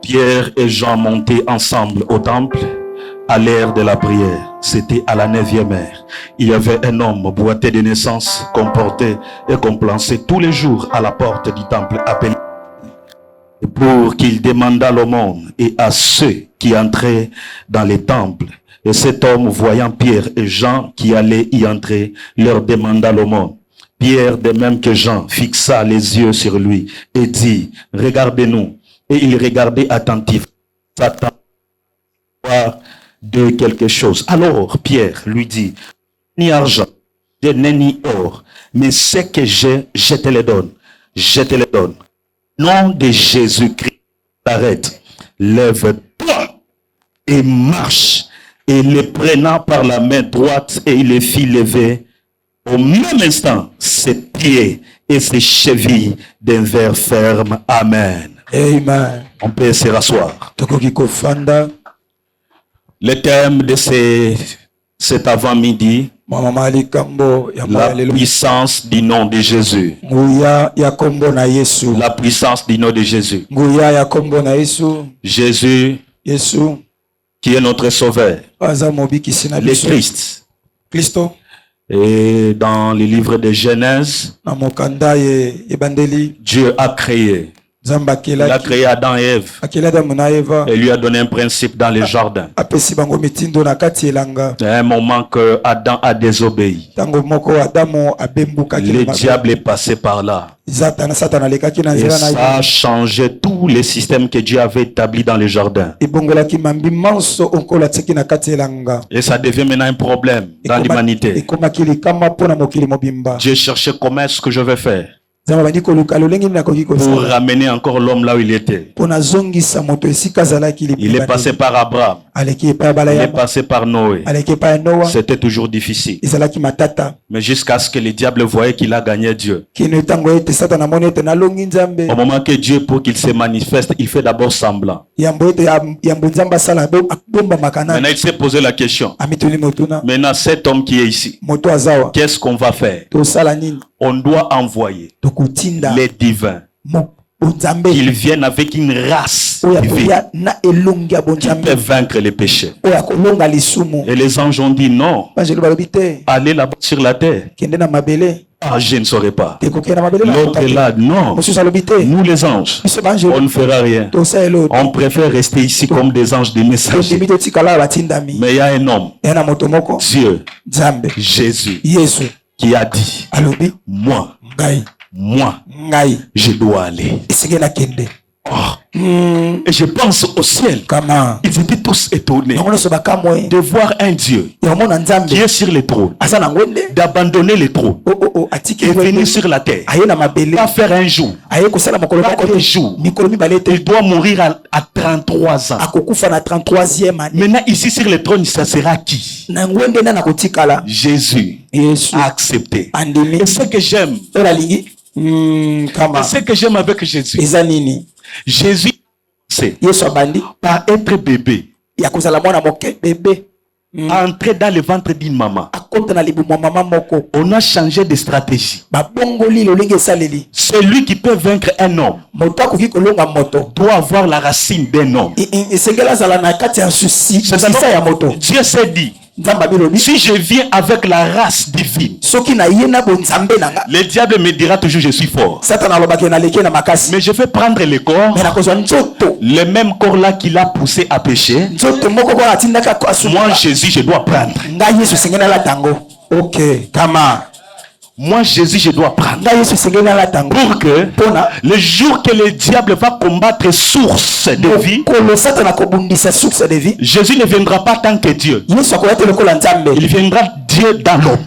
Pierre et Jean montaient ensemble au temple à l'heure de la prière. C'était à la 9e heure. Il y avait un homme boité de naissance, qu'on portait et qu'on plaçait tous les jours à la porte du temple appelé pour qu'il demandât l'aumône et à ceux qui entraient dans les temples. Et cet homme, voyant Pierre et Jean qui allaient y entrer, leur demanda l'aumône. Pierre, de même que Jean, fixa les yeux sur lui et dit, regardez-nous. Et il regardait attentivement, s'attendait de quelque chose. Alors Pierre lui dit, ni argent, je n'ai ni or, mais ce que j'ai, je te le donne. Je te le donne. Nom de Jésus-Christ, arrête, lève-toi et marche. Et le prenant par la main droite, et il le fit lever. Au même instant, ses pieds et ses chevilles devinrent fermes. Amen. Amen. On peut se rasseoir. Le thème de cet avant-midi, la puissance du nom de Jésus. La puissance du nom de Jésus. Jésus, qui est notre sauveur, le Christ. Et dans le livre de Genèse, Dieu a créé. Il a créé Adam et Ève et lui a donné un principe dans le jardin. À un moment que Adam a désobéi, le diable est passé par là. Et ça a changé tous les systèmes que Dieu avait établis dans le jardin. Et ça devient maintenant un problème dans l'humanité. Dieu cherchait comment est-ce que je vais faire pour ramener encore l'homme là où il était. Il est passé par Abraham. Il est passé par Noé. C'était toujours difficile. Mais jusqu'à ce que le diable voyait qu'il a gagné Dieu. Au moment que Dieu, pour qu'il se manifeste, il fait d'abord semblant. Maintenant, il s'est posé la question. Maintenant, cet homme qui est ici, qu'est-ce qu'on va faire? On doit envoyer les divins, qu'ils viennent avec une race divine qui peut vaincre les péchés. Et les anges ont dit non, allez là-bas sur la terre. Ah, je ne saurais pas. L'autre est là, non. Nous les anges, on ne fera rien. On préfère rester ici comme des anges de messagers. Mais il y a un homme, Dieu, Jésus, qui a dit, moi, je dois aller. Et je pense au ciel. Ils étaient tous étonnés de voir un Dieu qui est sur le trône, d'abandonner le trône et venir sur la terre, pas faire un jour, pas deux jours. Il doit mourir à 33 ans. Maintenant ici sur le trône, ça sera qui? Jésus a accepté. Et ce que j'aime, ce que j'aime avec Jésus, Jésus, c'est par être bébé, entrer dans le ventre d'une maman. On a changé de stratégie. Celui qui peut vaincre un homme doit avoir la racine d'un homme. Dieu s'est dit, si je viens avec la race divine, le diable me dira toujours je suis fort. Mais je vais prendre le corps, le même corps là qu'il a poussé à pécher. Moi Jésus je dois prendre. Ok, comment? Moi Jésus je dois prendre pour que le jour que le diable va combattre source de vie, Jésus ne viendra pas tant que Dieu. Il viendra Dieu dans l'homme.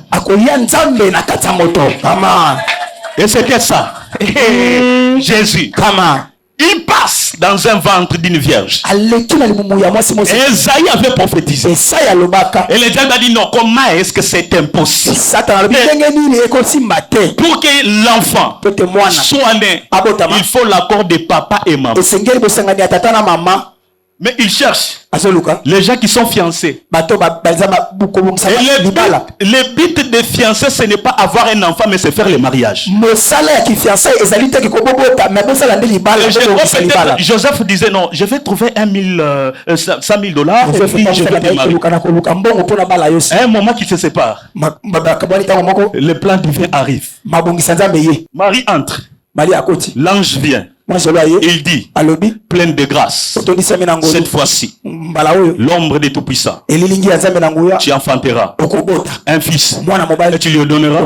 Et c'était ça. Jésus, comment? Il passe dans un ventre d'une vierge. Et Esaïe avait prophétisé. Et le diable a dit non, comment est-ce que c'est impossible? Pour que l'enfant soit né, il faut l'accord de papa et maman. Mais il cherche les gens qui sont fiancés. Et le but des fiancés, ce n'est pas avoir un enfant, mais c'est faire le mariage. Joseph disait non, je vais trouver $100,000. À un moment qui se sépare, le plan divin arrive. Marie entre. L'ange vient. Il dit, pleine de grâce, cette fois-ci, l'ombre des Tout-Puissants, tu enfanteras un fils et tu lui donneras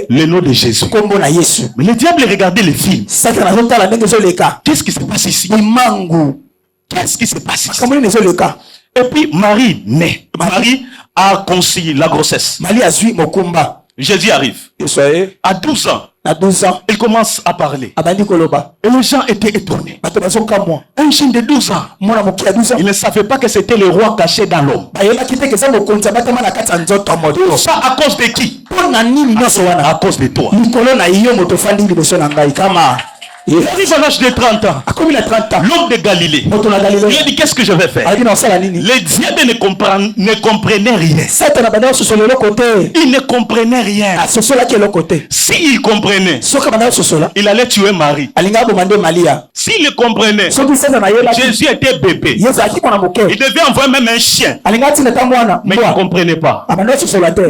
le nom de Jésus. Mais le diable regardait les films. Qu'est-ce qui se passe ici? Qu'est-ce qui se passe ici? Et puis Marie naît. Marie a conçu la grossesse. Jésus arrive. À 12 ans. Il commence à parler. Et les gens étaient étonnés. Un jeune de 12 ans. Il ne savait pas que c'était le roi caché dans l'homme. Tout ça à cause de qui? À cause de toi. Il arrive à l'âge de 30 ans. L'homme de Galilée. Il a dit qu'est-ce que je vais faire? Les diables ne comprenaient rien. Ils ne comprenaient rien. S'il comprenait, il allait tuer Marie. S'il le comprenait, Jésus était bébé. Il devait envoyer même un chien. Mais il ne comprenait pas.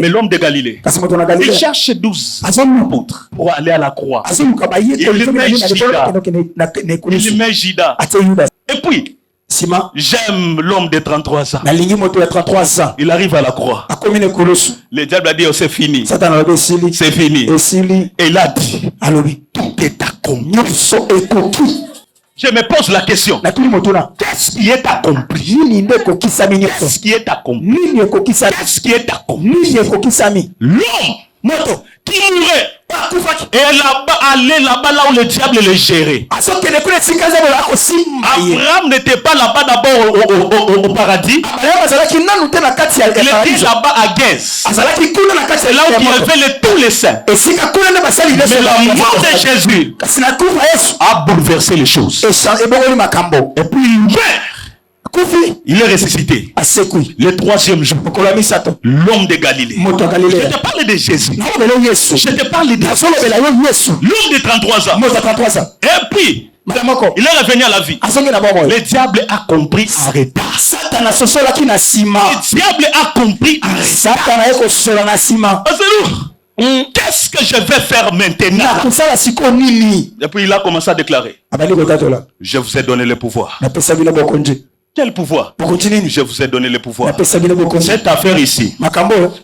Mais l'homme de Galilée, il cherche 12 apôtres pour aller à la croix. Il met Judas. Et puis, j'aime l'homme de 33 ans. Il arrive à la croix. Le diable a dit, oh, c'est fini. C'est fini. Et il a dit, tout est accompli. Je me pose la question. Qu'est-ce qui est accompli? Qu'est-ce qui est accompli? Qu'est-ce qui est accompli? L'homme qui mourait et aller là-bas là où le diable le gérait. Abraham n'était pas là-bas d'abord au paradis. Il était là-bas à Genèse. C'est là où il y avait tous les saints. Mais la mort de Jésus a bouleversé les choses. Et puis il meurt. Il est ressuscité. Le 3e jour. L'homme de Galilée. Je te parle de Jésus. Je te parle de l'homme de 33 ans. Et puis, il est revenu à la vie. Le diable a compris en retard. Le diable a compris en retard. Qu'est-ce que je vais faire maintenant? Et puis il a commencé à déclarer, je vous ai donné le pouvoir. Quel pouvoir? Je vous ai donné le pouvoir. Cette affaire ici,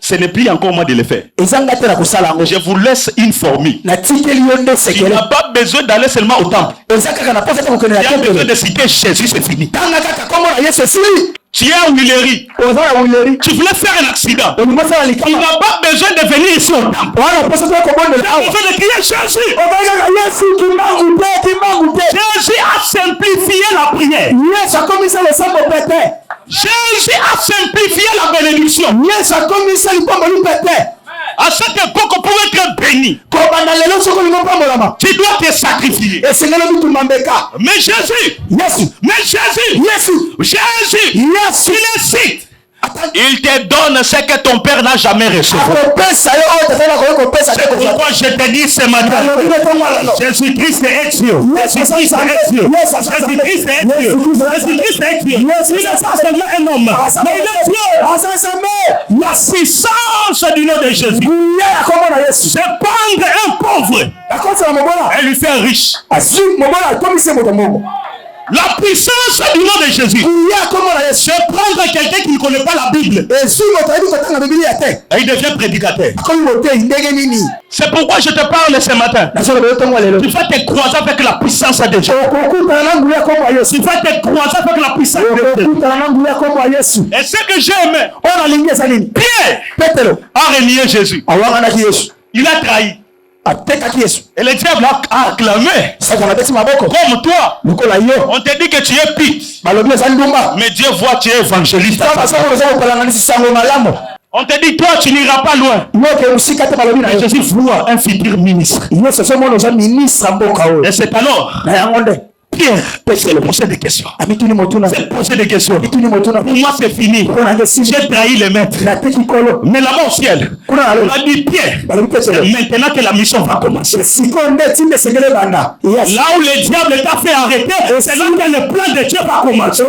ce n'est plus encore moi de le faire. Je vous laisse une formule. Il n'a pas besoin d'aller seulement au temple. Il a besoin de citer Jésus, c'est fini. Tu es à Willery. Tu voulais faire un accident. Il n'a pas besoin de venir ici au temple. Il a besoin de crier Jésus. Jésus a simplifié la prière. Jésus a simplifié la bénédiction. À cette époque, on pouvait être béni. Tu dois te sacrifier. Mais Jésus, il est cite. Il te donne ce que ton père n'a jamais reçu. C'est pourquoi je te dis ce matin, Jésus-Christ est Dieu. Jésus-Christ est Dieu. Jésus-Christ est Dieu. Jésus-Christ est Dieu. Il n'est pas seulement un homme, mais il est Dieu. La puissance du nom de Jésus, c'est prendre un pauvre et lui faire riche. La puissance du nom de Jésus, c'est prendre quelqu'un qui ne connaît pas la Bible et il devient prédicateur. C'est pourquoi je te parle ce matin. Tu vas te croiser avec la puissance de Dieu. Tu vas te croiser avec la puissance de Dieu. Et ce que j'aime, Pierre a renié Jésus. Il a trahi. Et le diable a acclamé. Comme toi, on te dit que tu es pite, mais Dieu voit que tu es évangéliste. On te dit, toi, tu n'iras pas loin. Mais Jésus voit un futur ministre. Et c'est alors Pierre, c'est le poser des questions. C'est poser des questions. Pour moi, c'est fini. J'ai trahi les maîtres. Mais là-bas au ciel, on a dit Pierre, maintenant que la mission va commencer. Là où le diable t'a fait arrêter, c'est là que le plan de Dieu va commencer.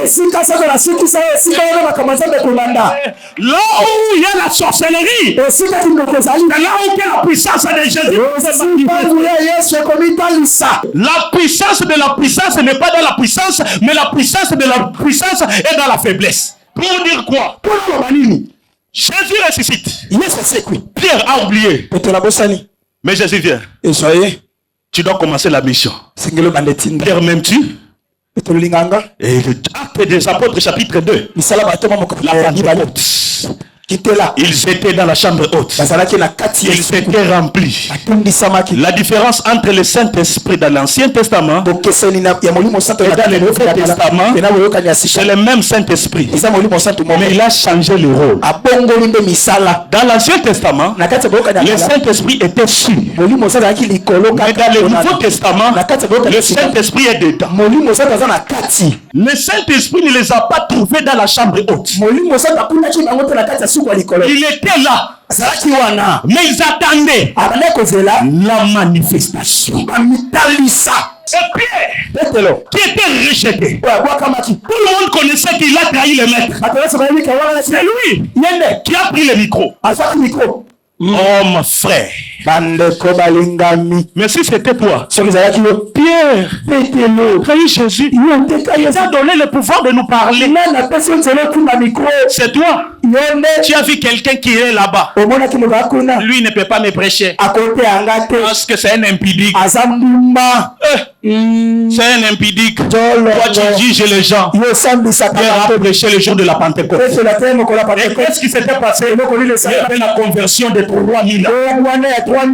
Là où il y a la sorcellerie, c'est là où il y a la puissance de Jésus. La puissance de la puissance n'est pas dans la puissance, mais la puissance de la puissance est dans la faiblesse. Pour dire quoi? Jésus ressuscite. Pierre a oublié. Mais Jésus vient. Tu dois commencer la mission. Pierre, m'aimes-tu? Et le Acte des Apôtres, chapitre 2. La Pentecôte. Ils étaient dans la chambre haute. Ils étaient remplis. La différence entre le Saint-Esprit dans l'Ancien Testament et dans le Nouveau Testament, c'est le même Saint-Esprit. Mais il a changé le rôle. Dans l'Ancien Testament, le Saint-Esprit était sur. Mais dans le Nouveau Testament, le Saint-Esprit est dedans. Le Saint-Esprit ne les a pas trouvés dans la chambre haute. Il était là. Mais ils attendaient la manifestation. Et Pierre, qui était rejeté, tout le monde connaissait qu'il a trahi le maître. C'est lui qui a pris le micro. Oh mon frère. Mais si c'était toi, Pierre, trahi Jésus, il t'a donné le pouvoir de nous parler. C'est toi. Tu as vu quelqu'un qui est là-bas. Lui ne peut pas me prêcher. Parce que c'est un impudique. C'est un impudique. Toi tu juges les gens. Pierre a prêché le jour de la Pentecôte. Et qu'est-ce qui s'était passé? Il y avait la conversion de 3000 ans.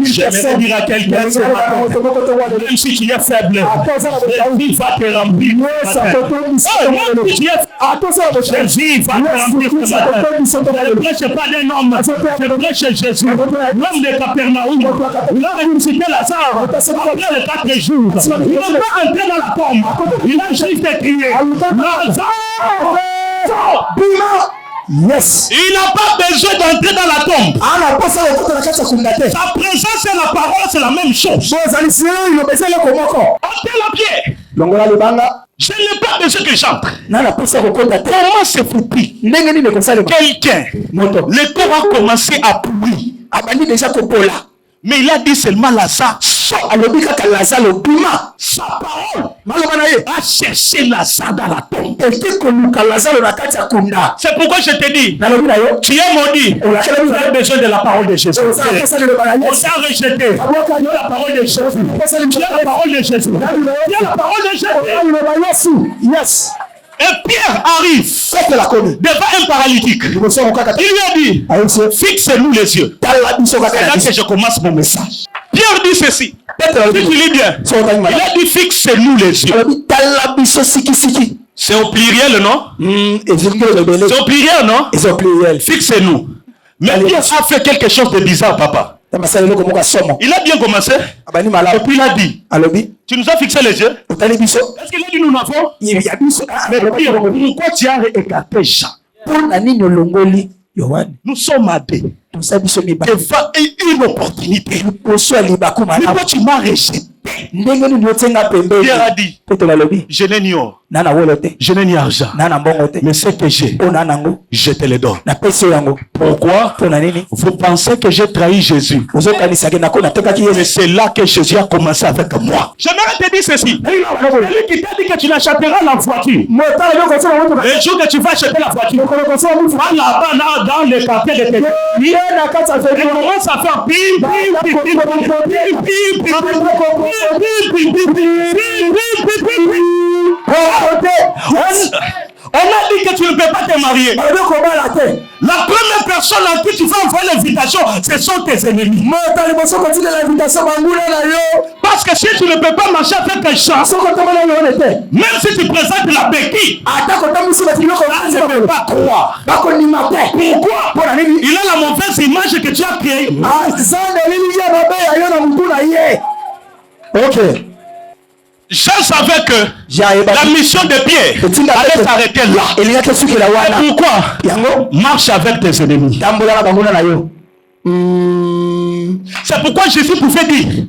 J'aimerais dire à quelqu'un ce matin, même si tu es faible, Jésus va te remplir. Jésus va te remplir. Je ne prêche pas d'un homme, je prêche Jésus, l'homme de Capernaum. Il a ressuscité Lazare après les 4 jours. Il n'a pas entré dans la tombe. Il a juste crié Lazare! Yes. Il n'a pas besoin d'entrer dans la tombe. Sa présence et la parole, c'est la même chose. Ôtez la pierre. Je n'ai pas besoin que j'entre. Comment c'est foutu? Quelqu'un, le corps a commencé à pourrir. Mais il a dit seulement Lazare. Sa parole a cherché Lazare dans la tombe. C'est pourquoi je te dis, tu es maudit. Tu as besoin de la parole de Jésus. On t'a rejeté. Tu as la parole de Jésus. Tu as la parole de Jésus. Tu as la parole de Jésus. Yes. Et Pierre arrive devant un paralytique. Il lui a dit, fixe-nous les yeux. C'est là que je commence mon message. Pierre dit ceci. Si tu lis bien, il a dit fixe-nous les yeux. C'est au pluriel, non? C'est au pluriel, non? Fixe-nous. Mais Pierre a fait quelque chose de bizarre, papa. Il a bien commencé. Et puis il a dit, tu nous as fixé les yeux. Est-ce qu'il a dit nous n'avons? Mais pourquoi tu as écarté Jean? Nous sommes à deux. Devant une opportunité. Pourquoi tu m'as rejeté? Pierre a dit, je n'ai ni or, je n'ai ni argent, mais ce que j'ai, je te le donne. Pourquoi? Vous pensez que j'ai trahi Jésus? Mais c'est là que Jésus a commencé avec moi. J'aimerais te dire ceci. Celui qui t'a dit que tu n'achèteras la voiture, le jour que tu vas acheter la voiture, va là-bas dans le quartier de tes et commence à faire bim, bim, bim, bim, bim, bim. On a dit que tu ne peux pas te marier. La première personne à qui tu vas envoyer l'invitation, ce sont tes ennemis. Parce que si tu ne peux pas marcher avec un chat, même si tu présentes la béquille, on ne peut pas croire. Pourquoi? Il a la mauvaise image que tu as créée. Ok. Jean savait que la mission de Pierre allait s'arrêter là. Et pourquoi? Marche avec tes ennemis. C'est pourquoi Jésus pouvait dire.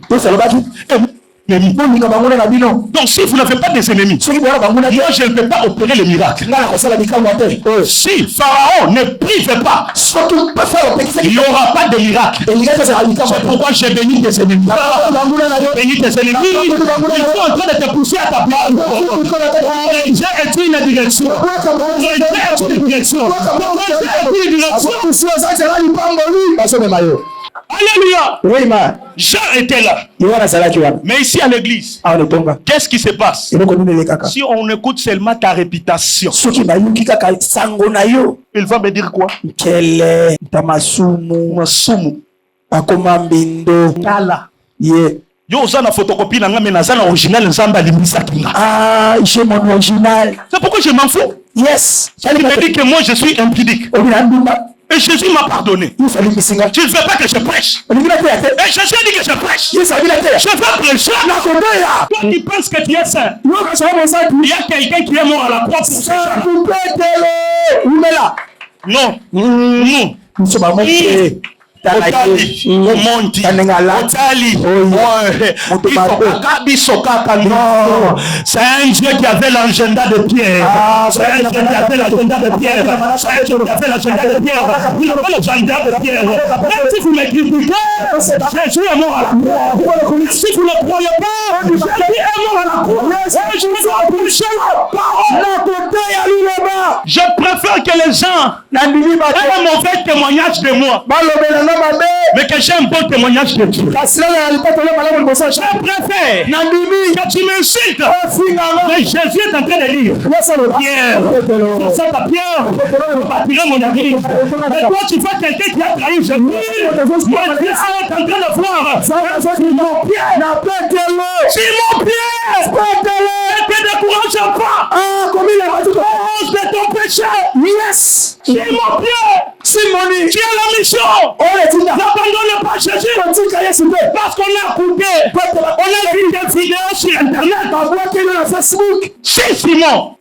Donc si vous n'avez pas des ennemis, moi je ne peux pas opérer les miracles. Si Pharaon ne prive pas, il n'y aura pas de miracle. C'est pourquoi j'ai béni tes ennemis. Béni tes ennemis. Ils sont en train de te pousser à ta place. J'ai été une direction. Alléluia. Jean était là. Mais ici à l'église, qu'est-ce qui se passe? Si on écoute seulement ta réputation, il va me dire quoi? Yo zana photocopie nanga mais nazana original nzamba limisa kinga. Ah, j'ai mon original. C'est pourquoi je m'en fous. Yes. Ça me dit que moi je suis impudique. Et Jésus m'a pardonné. Tu ne veux pas que je prêche. Et Jésus a dit que je prêche. Je veux prêcher. Toi qui penses que tu es saint, il y a quelqu'un qui est mort à la croix pour ça. Non. Non. C'est un Dieu qui avait l'agenda de Pierre. C'est un Dieu qui avait l'agenda de Pierre. C'est un Dieu qui avait l'agenda de Pierre. Il avait l'agenda de Pierre. Même si vous me critiquez, Jésus est mort à la croix. Si vous ne croyez pas, Jésus est mort à la croix. Je vous approche la parole. Je préfère que les gens aient un mauvais témoignage de moi, mais que j'ai un bon témoignage de Dieu. Je préfère que tu m'insultes, mais Jésus est en train de lire Pierre, ça ta pierre, je bâtirai mon avenir. Mais toi tu vois quelqu'un qui a trahi Jésus, moi Dieu est en train de voir Simon Pierre, ne te décourage pas, cause de ton péché. Yes, Simon Pierre, Simoni, tu as la mission. N'abandonne pas Jésus. Parce qu'on a coupé. On a vu des vidéos sur Internet. On voit qu'il est sur Facebook. C'est Simon.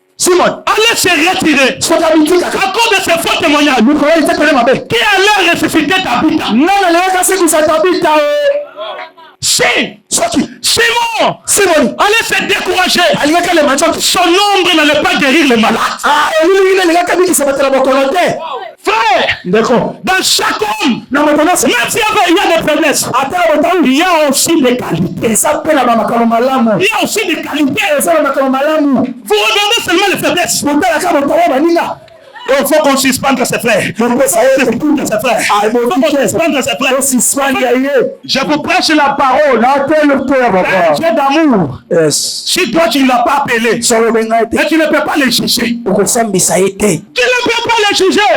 Allez se retirer. À cause de ces faux témoignages. Qui allait ressusciter ta vie? Simon, allez se décourager. Son ombre n'allait pas guérir les malades. Frère, dans chaque homme, même s'il y a des faiblesses, il y a aussi des qualités. Il y a aussi des qualités. Vous regardez seulement les faiblesses. Il faut qu'on suspende ses frères. Je vous prêche la parole. J'ai d'amour. Si toi tu ne l'as pas appelé, mais tu ne peux pas le juger. Tu ne peux pas le juger.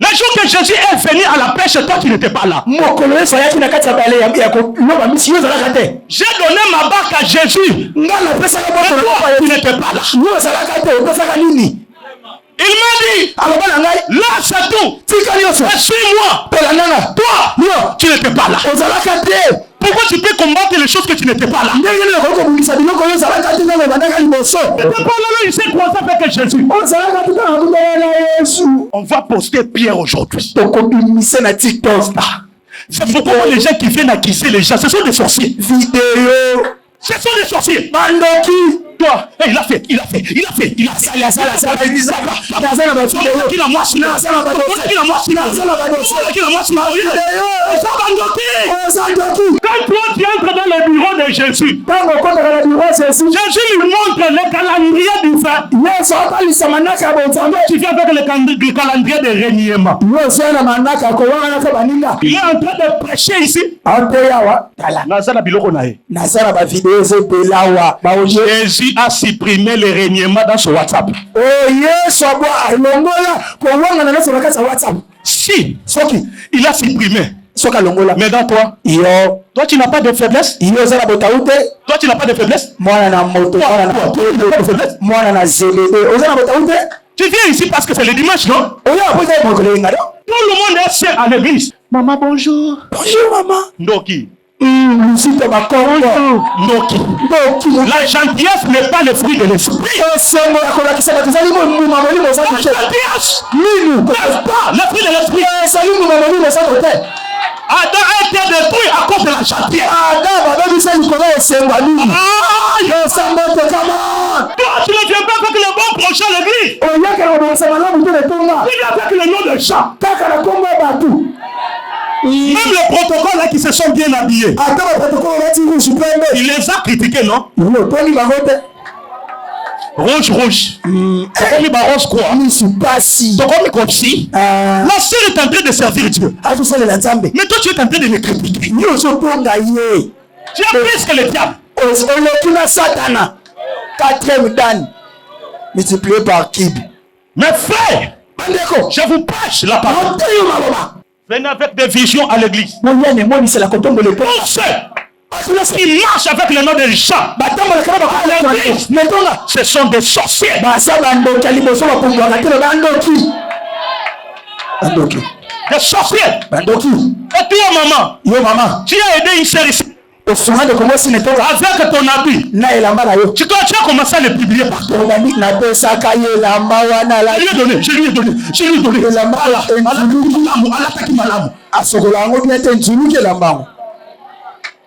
Le jour que Jésus est venu à la pêche, toi tu n'étais pas là. J'ai donné ma barque à Jésus. Mais toi tu n'étais pas là. Il m'a dit, là c'est tout. Suis-moi. Toi, tu n'étais pas là. Pourquoi tu peux combattre les choses que tu n'étais pas là? Il s'est croisé avec Jésus. On va poster Pierre aujourd'hui. C'est pourquoi les gens qui viennent accuser les gens, ce sont des sorciers. Ce sont des sorciers. Toi, il a fait. Quand toi tu entres dans le bureau de Jésus, Jésus lui montre le calendrier du fin. Tu viens avec le calendrier de régniement. Il est en train de prêcher ici. Jésus a supprimé les régniements dans son WhatsApp. Si, il a supprimé. Mais dans toi, tu n'as pas de faiblesse. Toi, tu n'as pas de faiblesse. Tu viens ici parce que c'est le dimanche, non? Tout le monde est seul à l'église. Maman, bonjour. Bonjour, maman. Ndoki. La gentillesse n'est pas le fruit de l'esprit. La gentillesse n'est pas le fruit de l'esprit. Adam a été détruit à cause de la gentillesse. Toi, tu ne viens pas avec le bon prochain à l'église. Tu viens avec le nom de Jean. Même les protocoles là qui se sont bien habillés. Il les a critiqués, non? Rouge. Rose quoi? Comme si. La sœur est en train de servir Dieu. Mais toi tu es en train de le critiquer. Tu es plus que le diable. Quatrième dan multiplié par Kib. Mes frères, je vous prêche la parole. Venez avec des visions à l'église. Pour ceux qui marchent avec le nom de Jean, ce sont des sorciers. Des sorciers. Et toi maman, tu as aidé une sœur ici. Avec ton habit, tu as commencé à le publier partout. Je lui ai donné.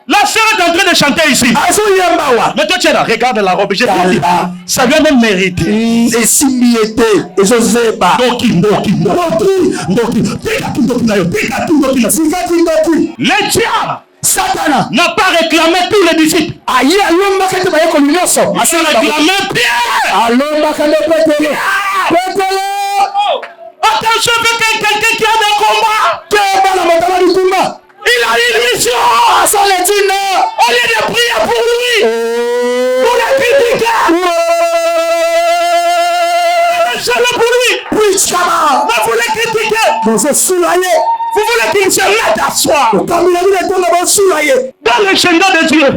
La sœur est en train de chanter ici. Mais toi tu es là, regarde la robe. Ça lui a même mérité. Les diables Satan n'a pas réclamé tous les disciples. Il a réclamé Pierre. Attention avec quelqu'un qui a des combats. Il a une mission. Au lieu de prier pour lui, pour le critiquer, c'est pour lui. Mais vous le critiquez. Vous voulez qu'il se mette à soi. Dans le chemin de Dieu.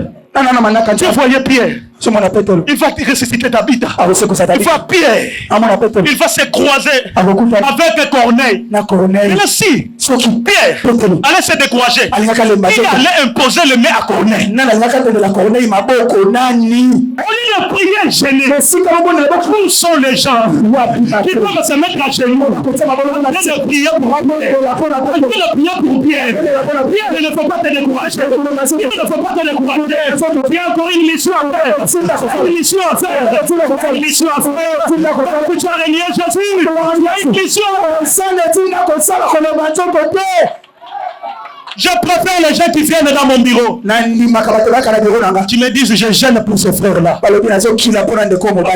Tu voyais Pierre. Il va ressusciter David. Il va Pierre. Il va se croiser avec Corneille. Et si Pierre allait se décourager, il allait imposer le main à Corneille. On lui a prié gêné. Où sont les gens qui peuvent se mettre à genoux? Il faut prier pour Pierre. Il ne faut pas te décourager. Il ne faut pas te décourager. Il y a encore une mission à faire. Une mission à faire. Tu as régné Jésus. Il y a une mission. Je préfère les gens qui viennent dans mon bureau. Tu me dis, je gêne pour ce frère-là.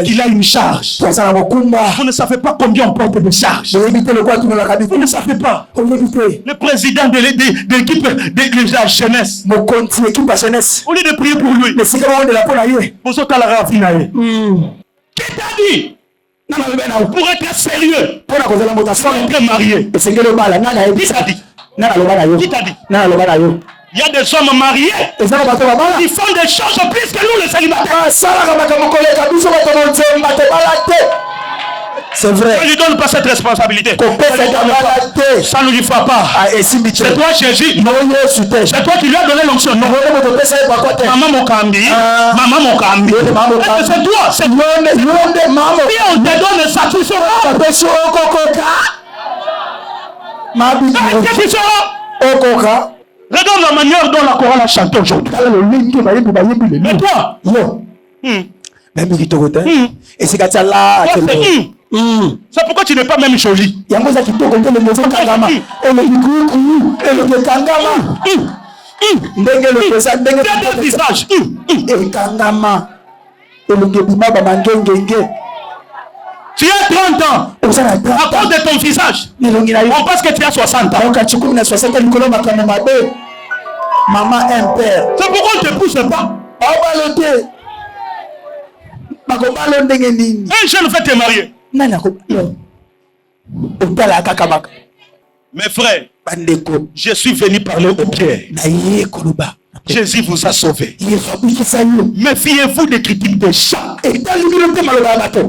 Il a une charge. Vous ne savez pas combien on porte de charge. Vous ne savez pas. Le président de l'équipe de la jeunesse. Au lieu de prier pour lui. Vous êtes à la raffinerie. Qui t'a dit? Pour être sérieux. Pour être marié. Qui t'a dit? Qui t'a dit? Il y a des hommes mariés qui font des choses plus que nous les célibataires. C'est vrai. Ne lui donne pas cette responsabilité. Ça ne lui fera pas. C'est toi Jésus. C'est toi qui lui as donné l'onction. Maman Mokambi. C'est toi. C'est toi. Si on te donne ça, tu seras. Regarde la manière dont la chorale a chanté aujourd'hui. Mais toi, c'est pourquoi tu n'es pas même joli. Tu as 30 ans. À cause de ton visage. On pense que tu as 60 ans. Maman impère. C'est pourquoi on ne te pousse pas. Un jeune veut te marier. Mes frères, je suis venu parler aux pierres. Jésus vous a sauvé. Méfiez-vous des critiques des gens.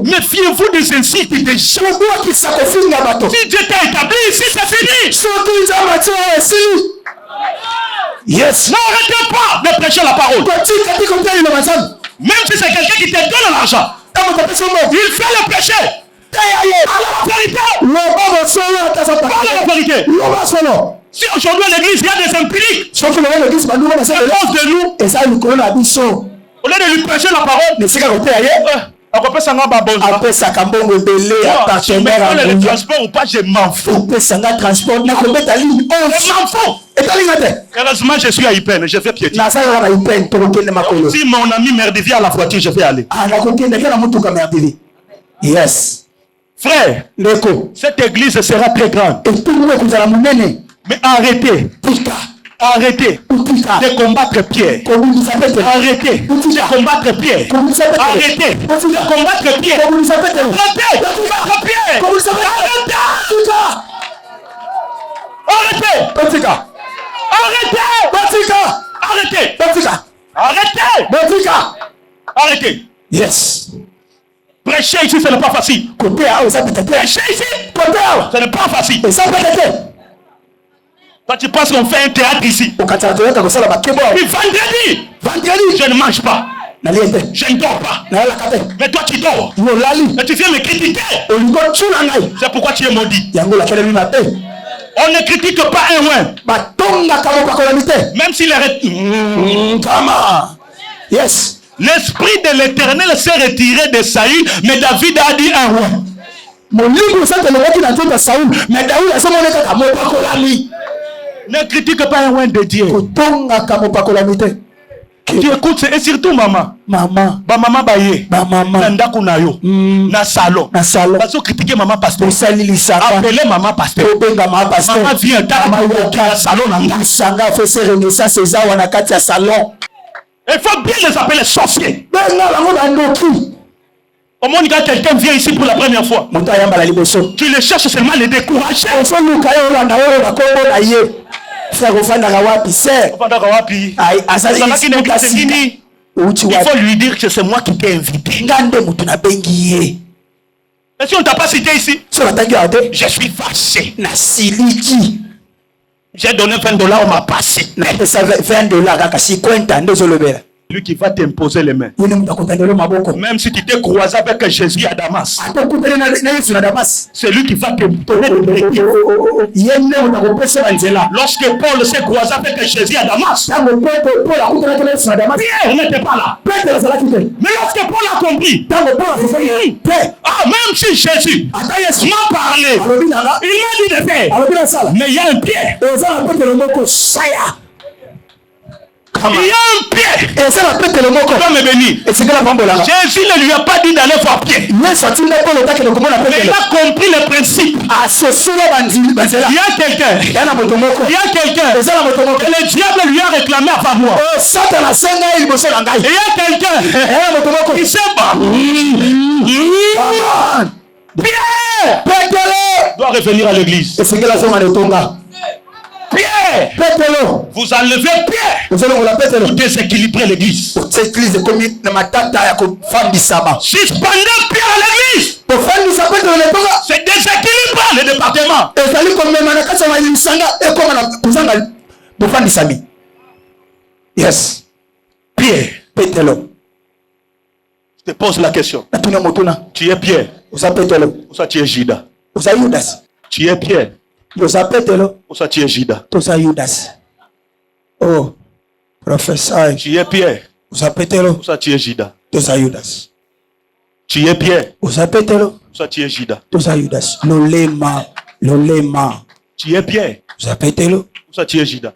Méfiez-vous des insultes des gens. Si Dieu t'a établi ici, c'est fini. Yes. N'arrêtez pas de prêcher la parole. Même si c'est quelqu'un qui te donne l'argent, il fait le péché. La vérité. Si aujourd'hui à l'église il y a des impudiques, à cause de nous, au lieu de lui prêcher la parole, on peut s'en aller le transport ou pas, je m'en fous. Heureusement, je suis à Ypen, je fais piétiner. Si mon ami Merdivier à la voiture, je vais aller. Yes. Frère, cette église sera très grande. Mais arrêtez. Arrêtez de combattre Pierre. Arrêtez de combattre Pierre. Arrêtez de combattre Pierre. Arrêtez de combattre Pierre. Arrêtez. Arrêtez. Yes. Prêcher ici, ce n'est pas facile. Prêcher ici, ce n'est pas facile. Toi, tu penses qu'on fait un théâtre ici. Puis vendredi, je ne mange pas. Je ne dors pas. Mais toi, tu dors. Et tu viens me critiquer. C'est pourquoi tu es maudit. On ne critique pas un ouin. Même s'il est... Yes. L'esprit de l'Éternel s'est retiré de Saül, mais David a dit un ouin. Ne critique pas un ouin de Dieu. Tu écoutes, et surtout maman. Maman baye. Nanda kunayo. Na salon. Parce que critiquer maman pasteur. Appelez maman pasteur. Maman vient dans salon. Il faut bien les appeler sorciers. Au moins, quand quelqu'un vient ici pour la première fois, tu le cherches seulement les décourager. Il faut lui dire que c'est moi qui t'ai invité. Et si on ne t'a pas cité ici, je suis fâché. J'ai donné $20, on m'a passé. Lui qui va t'imposer les mains. Même si tu t'es croisé avec Jésus à Damas, c'est lui qui va t'imposer les mains. Lorsque Paul s'est croisé avec Jésus à Damas, Pierre n'était pas là. Mais lorsque Paul a compris, même si Jésus m'a parlé, il m'a dit de faire, mais il y a un Pierre. Il y a un Pierre. Pourquoi me bénir? Jésus ne lui a pas dit d'aller voir Pierre. Mais il a compris le principe. Il y a quelqu'un. Et le diable lui a réclamé à faveur. Il y a quelqu'un qui s'est Pierre doit revenir à l'église. Pierre, vous enlevez Pierre, vous déséquilibrez l'église. Suspendez Pierre à l'église, c'est déséquilibré le département. Yes. Pierre, je te pose la question. Tu es Pierre ou ça tu es Judas? Tu es Pierre ou ça tu es Judas? Oh, professeur. Tu es Pierre ou ça tu es Judas? Tu es Pierre ou ça tu es Judas? Lolema. Tu es Pierre ou ça tu es Judas?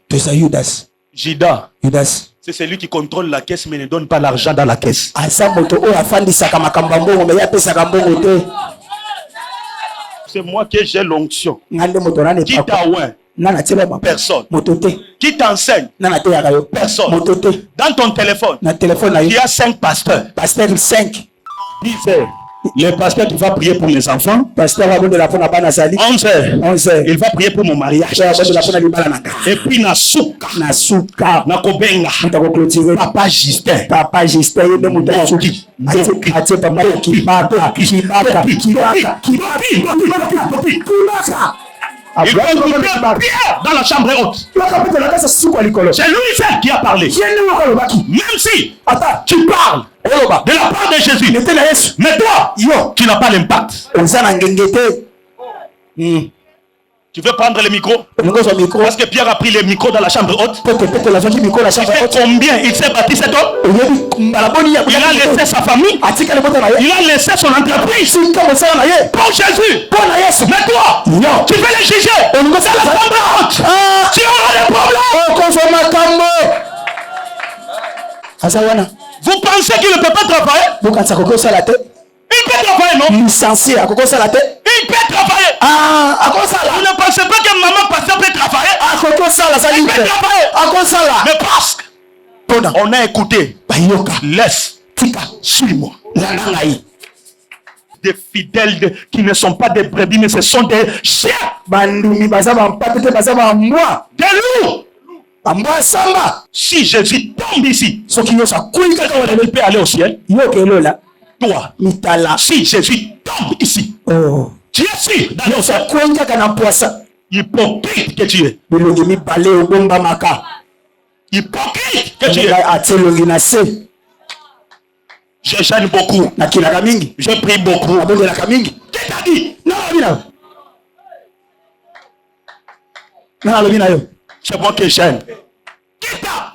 Judas, c'est celui qui contrôle la caisse mais ne donne pas l'argent dans la caisse. C'est moi qui j'ai l'onction. Qui t'a ouin? Personne. Qui t'enseigne? Personne. Dans ton téléphone, il y a 5 pasteurs. Le pasteur qui va prier pour mes enfants. 11 heures. Il va prier pour mon mariage. Et puis Nasuka. Nakobenga. Papa Justin. Il peut couper Pierre dans la chambre haute. C'est lui seul qui a parlé. Même si tu parles de la part de Jésus, mais toi, tu n'as pas l'impact. Tu veux prendre le micro? Parce que Pierre a pris le micro dans la chambre haute. Combien il s'est bâti cet homme? Il a laissé sa famille. Il a laissé son entreprise. Pour Jésus. Mais toi, tu veux les juger dans la chambre haute. Tu auras des problèmes. Vous pensez qu'il ne peut pas travailler? Il peut travailler, non? Licencié, à quoi ça la tête? Il peut travailler. Vous ne pensez pas que maman pasteur peut travailler? Il peut travailler. Mais parce qu'on a écouté. Laisse. Suis-moi. Des fidèles qui ne sont pas des brebis, mais ce sont des chiens. Des loups. Si Jésus tombe ici, il peut aller au ciel. Toi, si Jésus tombe ici, tu es sûr d'aller au ciel. Hypocrite que tu es. Hypocrite que tu es. Je gêne beaucoup. Je prie beaucoup. Qui t'a dit? C'est moi qui gêne. Qui t'a?